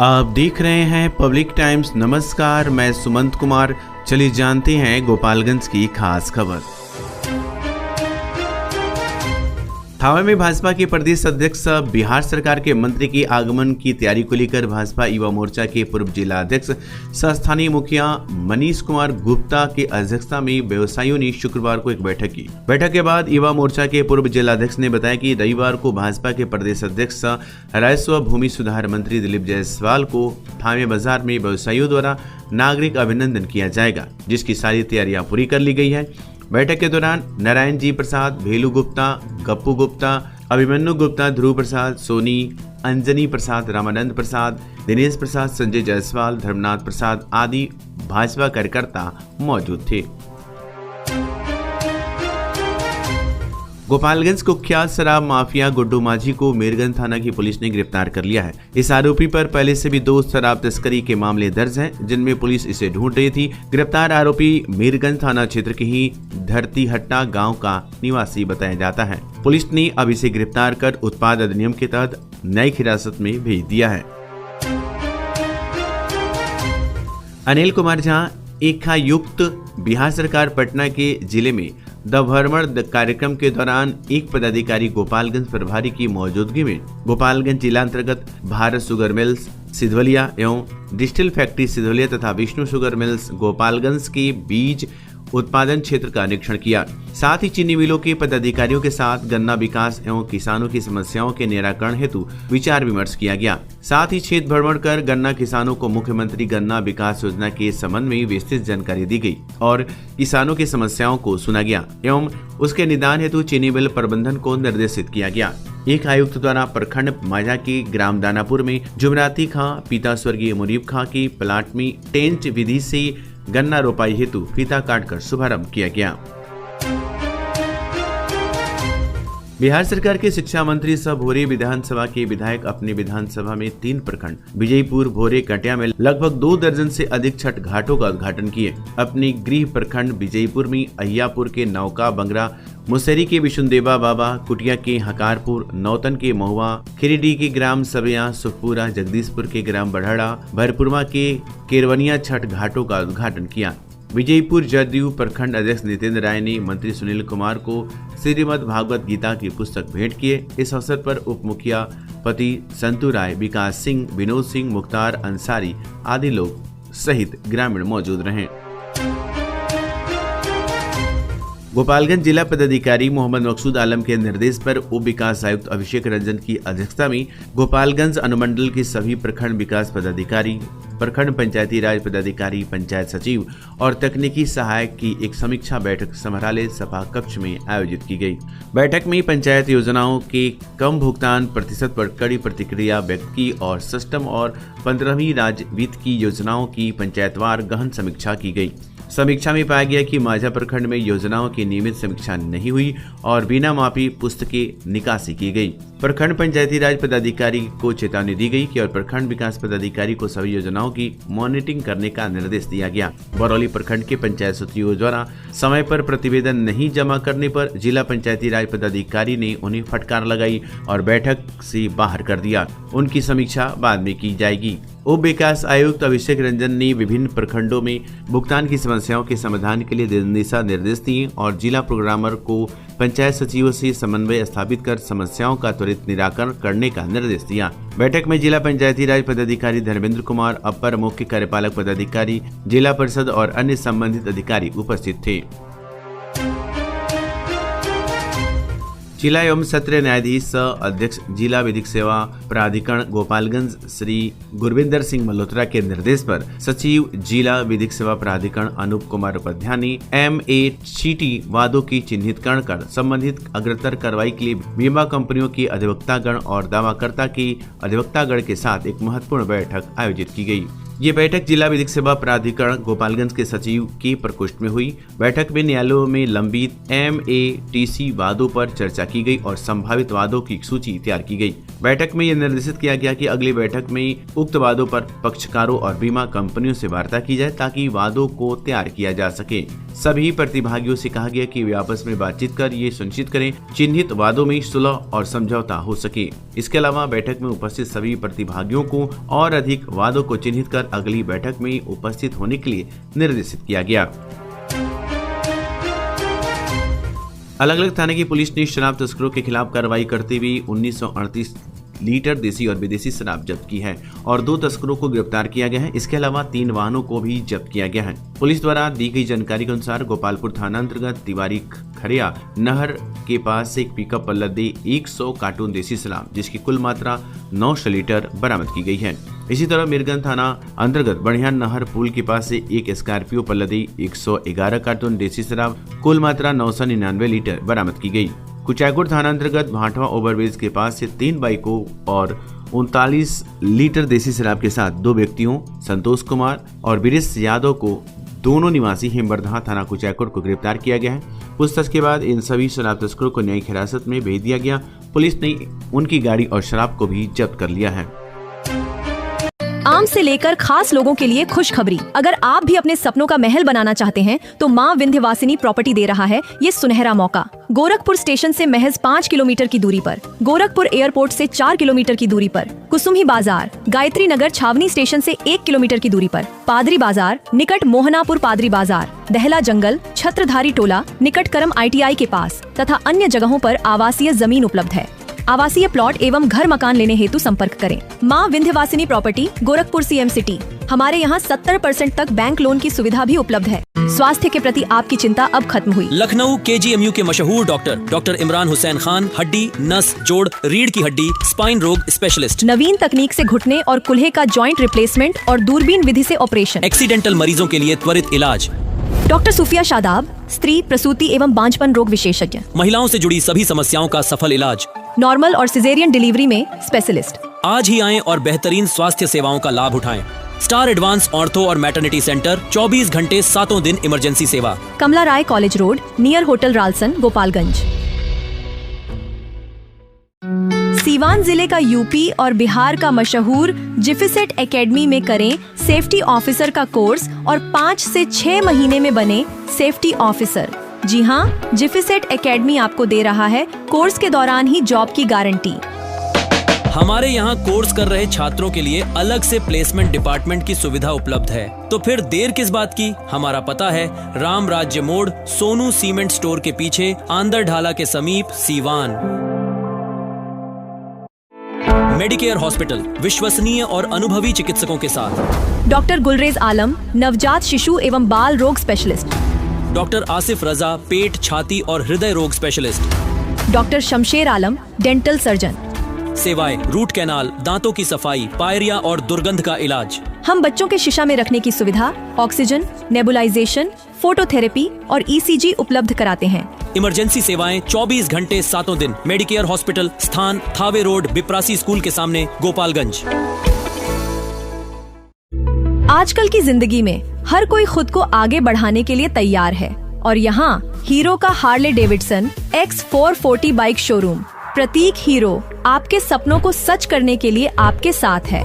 आप देख रहे हैं पब्लिक टाइम्स। नमस्कार, मैं सुमंत कुमार। चलिए जानते हैं गोपालगंज की खास खबर। थावे में भाजपा के प्रदेश अध्यक्ष बिहार सरकार के मंत्री के आगमन की तैयारी को लेकर भाजपा युवा मोर्चा के पूर्व जिला अध्यक्ष सह स्थानीय मुखिया मनीष कुमार गुप्ता की अध्यक्षता में व्यवसायियों ने शुक्रवार को एक बैठक की। बैठक के बाद युवा मोर्चा के पूर्व जिला अध्यक्ष ने बताया कि रविवार को भाजपा के प्रदेश अध्यक्ष राजस्व भूमि सुधार मंत्री दिलीप जायसवाल को थावे बाजार में व्यवसायियों द्वारा नागरिक अभिनंदन किया जाएगा, जिसकी सारी तैयारियां पूरी कर ली गई है। बैठक के दौरान नारायण जी प्रसाद, भेलू गुप्ता, गप्पू गुप्ता, अभिमन्यु गुप्ता, ध्रुव प्रसाद, सोनी, अंजनी प्रसाद, रामानंद प्रसाद, दिनेश प्रसाद, संजय जायसवाल, धर्मनाथ प्रसाद आदि भाजपा कार्यकर्ता मौजूद थे। गोपालगंज कुख्यात शराब माफिया गुड्डू माझी को मीरगंज थाना की पुलिस ने गिरफ्तार कर लिया है। इस आरोपी पर पहले से भी 2 शराब तस्करी के मामले दर्ज हैं, जिनमें पुलिस इसे ढूंढ रही थी। गिरफ्तार आरोपी मीरगंज थाना क्षेत्र के ही धरतीहट्टा गांव का निवासी बताया जाता है। पुलिस ने अब इसे गिरफ्तार कर उत्पाद अधिनियम के तहत न्यायिक हिरासत में भेज दिया है। अनिल कुमार झा एकायुक्त बिहार सरकार पटना के जिले में द भ्रमण कार्यक्रम के दौरान एक पदाधिकारी गोपालगंज प्रभारी की मौजूदगी में गोपालगंज जिला अंतर्गत भारत शुगर मिल्स सिधवलिया एवं डिस्टिल फैक्ट्री सिधवलिया तथा विष्णु शुगर मिल्स गोपालगंज के बीज उत्पादन क्षेत्र का निरीक्षण किया। साथ ही चीनी मिलों के पदाधिकारियों के साथ गन्ना विकास एवं किसानों की समस्याओं के निराकरण हेतु विचार विमर्श किया गया। साथ ही क्षेत्र भ्रमण कर गन्ना किसानों को मुख्यमंत्री गन्ना विकास योजना के संबंध में विस्तृत जानकारी दी गई और किसानों की समस्याओं को सुना गया एवं उसके निदान हेतु चीनी मिल प्रबंधन को निर्देशित किया गया। एक आयुक्त द्वारा प्रखंड माझा के ग्राम दानापुर में जुमराती खां पिता स्वर्गीय मुनीब खां की प्लाट में टेंच विधि से गन्ना रोपाई हेतु फीता काटकर शुभारंभ किया गया। बिहार सरकार के शिक्षा मंत्री सह भोरे विधानसभा के विधायक अपने विधानसभा में 3 प्रखंड विजयपुर, भोरे, कटिया में लगभग 2 दर्जन से अधिक छठ घाटों का उद्घाटन किए। अपने गृह प्रखंड विजयपुर में अहियापुर के नौका बंगरा, मुसेरी के विशुनदेवा बाबा, कुटिया के हकारपुर, नौतन के महुआ, खिरीडी के ग्राम सबया, सुखपुरा, जगदीशपुर के ग्राम बढ़ड़ा, भरपुरमा के केरवनिया छठ घाटों का उद्घाटन किया। विजयपुर जदयू प्रखंड अध्यक्ष नितेंद्र राय ने मंत्री सुनील कुमार को श्रीमद् भागवत गीता की पुस्तक भेंट किए। इस अवसर पर उप मुखिया पति संतू राय, विकास सिंह, विनोद सिंह, मुख्तार अंसारी आदि लोग सहित ग्रामीण मौजूद रहे। गोपालगंज जिला पदाधिकारी मोहम्मद मकसूद आलम के निर्देश पर उप विकास आयुक्त अभिषेक रंजन की अध्यक्षता में गोपालगंज अनुमंडल के सभी प्रखंड विकास पदाधिकारी, प्रखंड पंचायती राज पदाधिकारी, पंचायत सचिव और तकनीकी सहायक की एक समीक्षा बैठक समरालय सभा कक्ष में आयोजित की गई। बैठक में पंचायत योजनाओं के कम भुगतान प्रतिशत पर कड़ी प्रतिक्रिया व्यक्त की और सिस्टम और 15वीं राज्य वित्त की योजनाओं की पंचायतवार गहन समीक्षा की गई। समीक्षा में पाया गया कि माझा प्रखंड में योजनाओं की नियमित समीक्षा नहीं हुई और बिना मापी पुस्तकें निकासी की गई। प्रखंड पंचायती राज पदाधिकारी को चेतावनी दी गई कि और प्रखंड विकास पदाधिकारी को सभी योजनाओं की मॉनिटरिंग करने का निर्देश दिया गया। बरौली प्रखंड के पंचायत सचिवों द्वारा समय पर प्रतिवेदन नहीं जमा करने पर जिला पंचायती राज पदाधिकारी ने उन्हें फटकार लगाई और बैठक से बाहर कर दिया। उनकी समीक्षा बाद में की जाएगी। उप विकास आयुक्त अभिषेक रंजन ने विभिन्न प्रखंडों में भुगतान की समस्याओं के समाधान के लिए दिशा निर्देश दिए और जिला प्रोग्रामर को पंचायत सचिवों से समन्वय स्थापित कर समस्याओं का त्वरित निराकरण करने का निर्देश दिया। बैठक में जिला पंचायती राज पदाधिकारी धर्मेंद्र कुमार, अपर मुख्य कार्यपालक पदाधिकारी, जिला परिषद और अन्य संबंधित अधिकारी उपस्थित थे। जिला एवं सत्र न्यायाधीश सह अध्यक्ष जिला विधिक सेवा प्राधिकरण गोपालगंज श्री गुरविंदर सिंह मल्होत्रा के निर्देश पर सचिव जिला विधिक सेवा प्राधिकरण अनूप कुमार उपाध्याय ने MACT वादों की चिन्हितकरण कर संबंधित अग्रतर कार्रवाई के लिए बीमा कंपनियों की अधिवक्तागण और दावाकर्ता की अधिवक्तागण के साथ एक महत्वपूर्ण बैठक आयोजित की गई। ये बैठक जिला विधिक सेवा प्राधिकरण गोपालगंज के सचिव के प्रकोष्ठ में हुई। बैठक में न्यायालयों में लंबित MATC वादों पर चर्चा की गई और संभावित वादों की सूची तैयार की गई। बैठक में यह निर्देशित किया गया कि अगली बैठक में उक्त वादों पर पक्षकारों और बीमा कंपनियों से वार्ता की जाए ताकि वादों को तैयार किया जा सके। सभी प्रतिभागियों से कहा गया कि वे आपस में बातचीत कर ये सुनिश्चित करें चिन्हित वादों में सुलह और समझौता हो सके। इसके अलावा बैठक में उपस्थित सभी प्रतिभागियों को और अधिक वादों को चिन्हित कर अगली बैठक में उपस्थित होने के लिए निर्देशित किया गया। अलग अलग थाने की पुलिस ने शराब तस्करों के खिलाफ कार्रवाई करते हुए 1938 लीटर देसी और विदेशी शराब जब्त की है और 2 तस्करों को गिरफ्तार किया गया है। इसके अलावा 3 वाहनों को भी जब्त किया गया है। पुलिस द्वारा दी गई जानकारी के अनुसार गोपालपुर थाना अंतर्गत तिवारी खरिया नहर के पास से एक पिकअप पर लदे 100 कार्टून देसी शराब जिसकी कुल मात्रा 900 लीटर बरामद की गई है। इसी तरह मीरगंज थाना अंतर्गत बढ़िया नहर पुल के पास से एक स्कॉर्पियो पर लदी 111 कार्टून देसी शराब कुल मात्रा 999 लीटर बरामद की गई। कुचायकोट थाना अंतर्गत भाटवा ओवरब्रिज के पास से 3 बाइकों और 39 लीटर देसी शराब के साथ 2 व्यक्तियों संतोष कुमार और बीरेश यादव को दोनों निवासी हिमबरधा थाना कुचायकोट को गिरफ्तार किया गया है। पूछताछ के बाद इन सभी शराब तस्करों को न्यायिक हिरासत में भेज दिया गया। पुलिस ने उनकी गाड़ी और शराब को भी जब्त कर लिया है। आम से लेकर खास लोगों के लिए खुशखबरी। अगर आप भी अपने सपनों का महल बनाना चाहते हैं तो माँ विंध्यवासिनी प्रॉपर्टी दे रहा है ये सुनहरा मौका। गोरखपुर स्टेशन से महज 5 किलोमीटर की दूरी पर, गोरखपुर एयरपोर्ट से 4 किलोमीटर की दूरी पर, कुसुम्ही बाजार, गायत्री नगर छावनी स्टेशन से 1 किलोमीटर की दूरी पर, पादरी बाजार निकट मोहनापुर पादरी बाजार, दहला जंगल, छत्रधारी टोला निकट करम ITI के पास तथा अन्य जगहों पर आवासीय जमीन उपलब्ध है। आवासीय प्लॉट एवं घर मकान लेने हेतु संपर्क करें। माँ Vindhyavasini property, Gorakhpur CM city. हमारे यहाँ 70% तक बैंक लोन की सुविधा भी उपलब्ध है। स्वास्थ्य के प्रति आपकी चिंता अब खत्म हुई। लखनऊ KGMU के मशहूर डॉक्टर इमरान हुसैन खान, हड्डी, नस, जोड़, रीढ़ की हड्डी, स्पाइन रोग स्पेशलिस्ट। नवीन तकनीक से घुटने और कुल्हे का जॉइंट रिप्लेसमेंट और दूरबीन विधि से ऑपरेशन। एक्सीडेंटल मरीजों के लिए त्वरित इलाज। डॉक्टर सूफिया शादाब, स्त्री प्रसूति एवं बांझपन रोग विशेषज्ञ। महिलाओं से जुड़ी सभी समस्याओं का सफल इलाज। नॉर्मल और सिजेरियन डिलीवरी में स्पेशलिस्ट। आज ही आएं और बेहतरीन स्वास्थ्य सेवाओं का लाभ उठाएं। स्टार एडवांस ऑर्थो और मैटरनिटी सेंटर, 24 घंटे 7 दिन इमरजेंसी सेवा। कमला राय college road, near hotel Ralson, Gopalganj. Siwan जिले का यूपी और बिहार का मशहूर जिफिसेट एकेडमी में करें सेफ्टी ऑफिसर का कोर्स और 5 से 6 महीने में बने सेफ्टी ऑफिसर। जी हाँ, जिफिसेट एकेडमी आपको दे रहा है कोर्स के दौरान ही जॉब की गारंटी। हमारे यहाँ कोर्स कर रहे छात्रों के लिए अलग से प्लेसमेंट डिपार्टमेंट की सुविधा उपलब्ध है। तो फिर देर किस बात की? हमारा पता है राम राज्य मोड़, सोनू सीमेंट स्टोर के पीछे, आंदर ढाला के समीप, सीवान। मेडिकेयर हॉस्पिटल, विश्वसनीय और अनुभवी चिकित्सकों के साथ। डॉक्टर गुलरेज आलम, नवजात शिशु एवं बाल रोग स्पेशलिस्ट। डॉक्टर आसिफ रजा, पेट, छाती और हृदय रोग स्पेशलिस्ट। डॉक्टर शमशेर आलम, डेंटल सर्जन। सेवाएं रूट कैनाल, दांतों की सफाई, पायरिया और दुर्गंध का इलाज। हम बच्चों के शीशा में रखने की सुविधा, ऑक्सीजन, नेबुलाइजेशन, फोटोथेरेपी और ECG उपलब्ध कराते हैं। इमरजेंसी सेवाएं 24 घंटे 7 दिन। मेडिकेयर हॉस्पिटल, स्थान थावे रोड, बिप्रासी स्कूल के सामने, गोपालगंज। आजकल की जिंदगी में हर कोई खुद को आगे बढ़ाने के लिए तैयार है और यहाँ हीरो का Harley Davidson X440 bike showroom Prateek Hero आपके सपनों को सच करने के लिए आपके साथ है।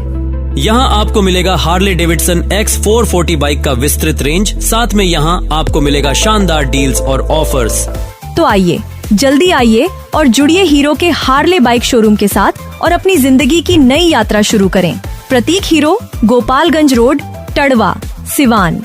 यहाँ आपको मिलेगा हार्ले डेविडसन X440 बाइक का विस्तृत रेंज, साथ में यहाँ आपको मिलेगा शानदार डील्स और ऑफर्स। तो आइए, जल्दी आइए और जुड़िए हीरो के हार्ले बाइक शोरूम के साथ और अपनी जिंदगी की नई यात्रा शुरू करें। प्रतीक हीरो, गोपालगंज रोड, टड़वा, सिवान।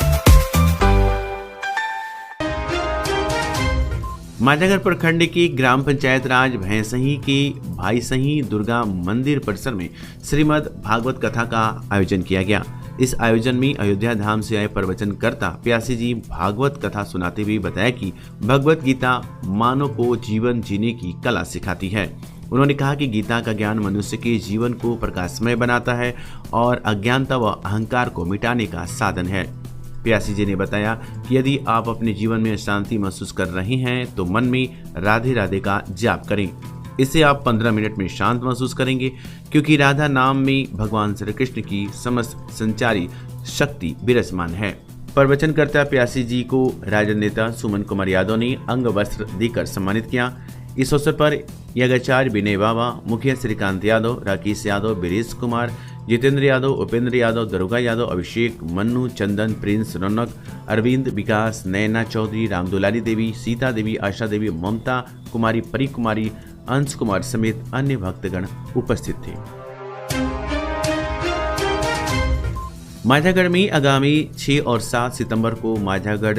मांझागढ़ प्रखंड की ग्राम पंचायत राज भैंसही के भाईसही दुर्गा मंदिर परिसर में श्रीमद् भागवत कथा का आयोजन किया गया। इस आयोजन में अयोध्या धाम से आए प्रवचनकर्ता प्यासी जी भागवत कथा सुनाते हुए बताया कि भगवत गीता मानव को जीवन जीने की कला सिखाती है। उन्होंने कहा कि गीता का ज्ञान मनुष्य के जीवन को प्रकाशमय बनाता है और अज्ञानता व अहंकार को मिटाने का साधन है। प्यासी जी ने बताया कि यदि आप अपने जीवन में शांति महसूस कर रहे हैं तो मन में राधे राधे का जाप करें। इससे आप 15 मिनट में शांत महसूस करेंगे, क्योंकि राधा नाम में भगवान श्री कृष्ण की समस्त संचारी शक्ति विराजमान है। प्रवचनकर्ता प्यासी जी को राजद नेता सुमन कुमार यादव ने अंग वस्त्र देकर सम्मानित किया। इस अवसर पर यागाचार्य विनय बाबा, मुखिया श्रीकांत यादव, राकेश यादव, बीरेश कुमार, जितेंद्र यादव, उपेंद्र यादव, दरोगा यादव, अभिषेक, मन्नू, चंदन, प्रिंस, रौनक, अरविंद, विकास, नैना चौधरी, रामदुलारी देवी, सीता देवी, आशा देवी, ममता कुमारी, परी कुमारी, अंश कुमार समेत अन्य भक्तगण उपस्थित थे। माझागढ़ में आगामी 6 और 7 सितंबर को माझागढ़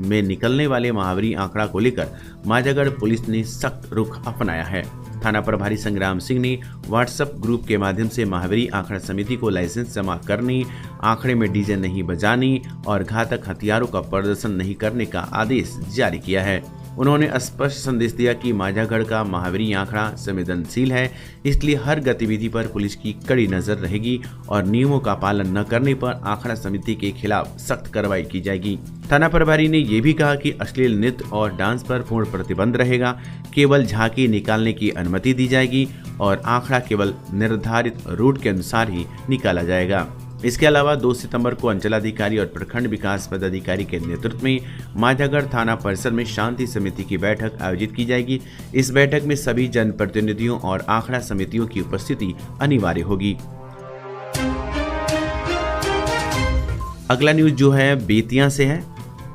में निकलने वाले महावीरी आंकड़ा को लेकर माझागढ़ पुलिस ने सख्त रुख अपनाया है। थाना प्रभारी संग्राम सिंह ने व्हाट्सएप ग्रुप के माध्यम से महावीरी आंकड़ा समिति को लाइसेंस जमा करने, आंकड़े में डीजे नहीं बजाने और घातक हथियारों का प्रदर्शन नहीं करने का आदेश जारी किया है। उन्होंने स्पष्ट संदेश दिया कि माझागढ़ का महावीरी आंकड़ा संवेदनशील है, इसलिए हर गतिविधि पर पुलिस की कड़ी नजर रहेगी और नियमों का पालन न करने पर आंकड़ा समिति के खिलाफ सख्त कार्रवाई की जाएगी। थाना प्रभारी ने यह भी कहा कि अश्लील नृत्य और डांस पर पूर्ण प्रतिबंध रहेगा, केवल झांकी निकालने की अनुमति दी जाएगी और आंकड़ा केवल निर्धारित रूट के अनुसार ही निकाला जाएगा। इसके अलावा 2 सितंबर को अंचलाधिकारी और प्रखंड विकास पदाधिकारी के नेतृत्व में माझागढ़ थाना परिसर में शांति समिति की बैठक आयोजित की जाएगी। इस बैठक में सभी जनप्रतिनिधियों और आंकड़ा समितियों की उपस्थिति अनिवार्य होगी। अगला न्यूज जो है बेतिया से है।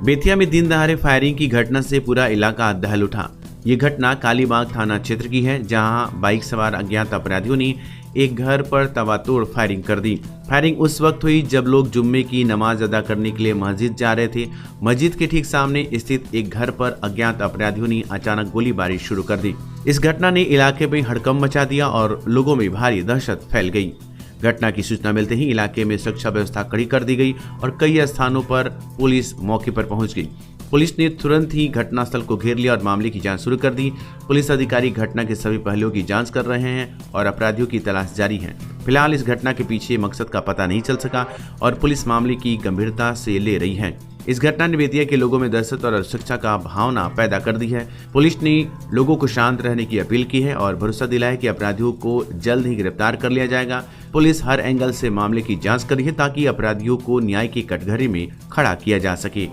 बेतिया में दिन दहाड़े फायरिंग की घटना से पूरा इलाका दहल उठा। ये घटना कालीबाग थाना क्षेत्र की है, जहां बाइक सवार अज्ञात अपराधियों ने एक घर पर तवातोड़ फायरिंग कर दी। फायरिंग उस वक्त हुई जब लोग जुम्मे की नमाज अदा करने के लिए मस्जिद जा रहे थे। मस्जिद के ठीक सामने स्थित एक घर पर अज्ञात अपराधियों ने अचानक गोलीबारी शुरू कर दी। इस घटना ने इलाके में हड़कंप मचा दिया और लोगों में भारी दहशत फैल गई। घटना की सूचना मिलते ही इलाके में सुरक्षा व्यवस्था कड़ी कर दी गई और कई स्थानों पर पुलिस मौके पर पहुंच गई। पुलिस ने तुरंत ही घटनास्थल को घेर लिया और मामले की जांच शुरू कर दी। पुलिस अधिकारी घटना के सभी पहलुओं की जांच कर रहे हैं और अपराधियों की तलाश जारी है। फिलहाल इस घटना के पीछे मकसद का पता नहीं चल सका और पुलिस मामले की गंभीरता से ले रही है। इस घटना ने बेतिया के लोगों में दहशत और असुरक्षा का भावना पैदा कर दी है। पुलिस ने लोगों को शांत रहने की अपील की है और भरोसा दिलाया कि अपराधियों को जल्द ही गिरफ्तार कर लिया जाएगा। पुलिस हर एंगल से मामले की जांच कर रही है ताकि अपराधियों को न्याय की कटघरे में खड़ा किया जा सके।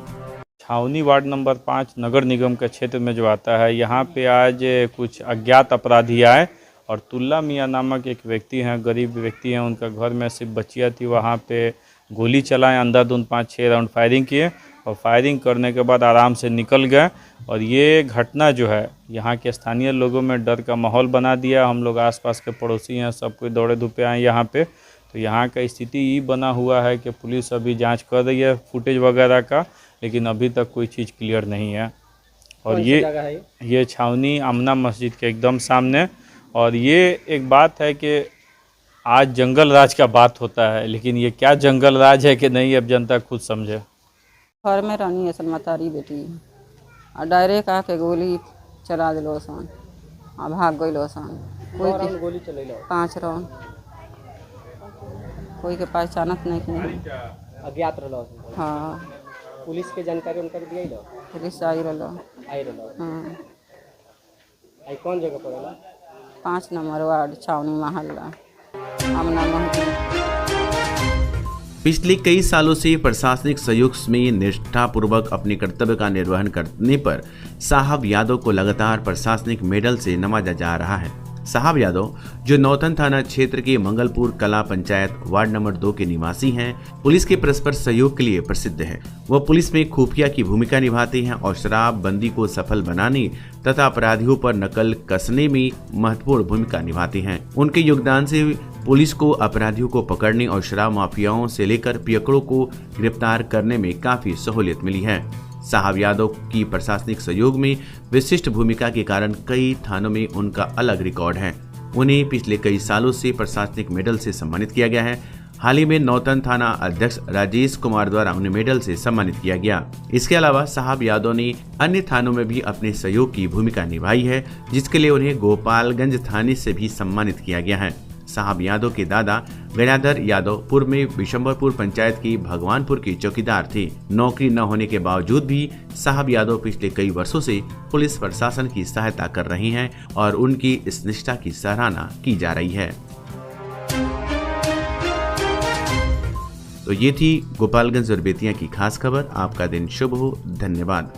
छावनी वार्ड नंबर 5 नगर निगम के क्षेत्र में जो आता है, यहाँ पे आज कुछ अज्ञात अपराधी आए और तुल्ला मियाँ नामक एक व्यक्ति हैं, गरीब व्यक्ति हैं, उनका घर में सिर्फ बच्चियाँ थी, वहाँ पे गोली चलाएं, अंधाधुंध 5-6 राउंड फायरिंग किए और फायरिंग करने के बाद आराम से निकल गए। और ये घटना जो है यहाँ के स्थानीय लोगों में डर का माहौल बना दिया। हम लोग आसपास के पड़ोसी हैं, सब कोई दौड़े धूपे आए यहाँ पे। तो यहाँ का स्थिति ये बना हुआ है कि पुलिस अभी जांच कर रही है फुटेज वगैरह का, लेकिन अभी तक कोई चीज़ क्लियर नहीं है। और ये छावनी आमना मस्जिद के एकदम सामने। और ये एक बात है कि आज जंगल राज का बात होता है, लेकिन ये क्या जंगल राज है कि नहीं, अब जनता खुद समझे। घर में रहनी है सलमतारी बेटी और डायरेक्ट आके गोली चला दिलो सन आ भाग गइलो सन। कोई के गोली चलेलो 5 राउंड, कोई के पहचानत नहीं कि नहीं अज्ञात रहलो। हाँ, पुलिस के जानकारी उनका दिया लो, पुलिस आई रहलो। हाँ, आई कौन जगह पर है? 5 नंबर वार्ड छावनी मोहल्ला आमना मस्जिद। पिछले कई सालों से प्रशासनिक सहयोग में निष्ठापूर्वक अपने कर्तव्य का निर्वहन करने पर साहब यादव को लगातार प्रशासनिक मेडल से नवाजा जा रहा है। साहब यादव, जो नौतन थाना क्षेत्र के मंगलपुर कला पंचायत वार्ड नंबर 2 के निवासी हैं, पुलिस के परस्पर सहयोग के लिए प्रसिद्ध हैं। वह पुलिस में खुफिया की भूमिका निभाते हैं और शराबबंदी को सफल बनाने तथा अपराधियों पर नकल कसने में महत्वपूर्ण भूमिका निभाते हैं। उनके योगदान से पुलिस को अपराधियों को पकड़ने और शराब माफियाओं से लेकर पियकड़ों को गिरफ्तार करने में काफी सहूलियत मिली है। साहब यादव की प्रशासनिक सहयोग में विशिष्ट भूमिका के कारण कई थानों में उनका अलग रिकॉर्ड है। उन्हें पिछले कई सालों से प्रशासनिक मेडल से सम्मानित किया गया है। हाल ही में नौतन थाना अध्यक्ष राजेश कुमार द्वारा उन्हें मेडल से सम्मानित किया गया। इसके अलावा साहब यादव ने अन्य थानों में भी अपने सहयोग की भूमिका निभाई है, जिसके लिए उन्हें गोपालगंज थाने से भी सम्मानित किया गया है। साहब यादव के दादा गणाधर यादव पूर्व में बिशंबरपुर पंचायत की भगवानपुर के चौकीदार थे। नौकरी न होने के बावजूद भी साहब यादव पिछले कई वर्षों से पुलिस प्रशासन की सहायता कर रहे हैं और उनकी इस निष्ठा की सराहना की जा रही है। तो ये थी गोपालगंज और बेतिया की खास खबर। आपका दिन शुभ हो। धन्यवाद।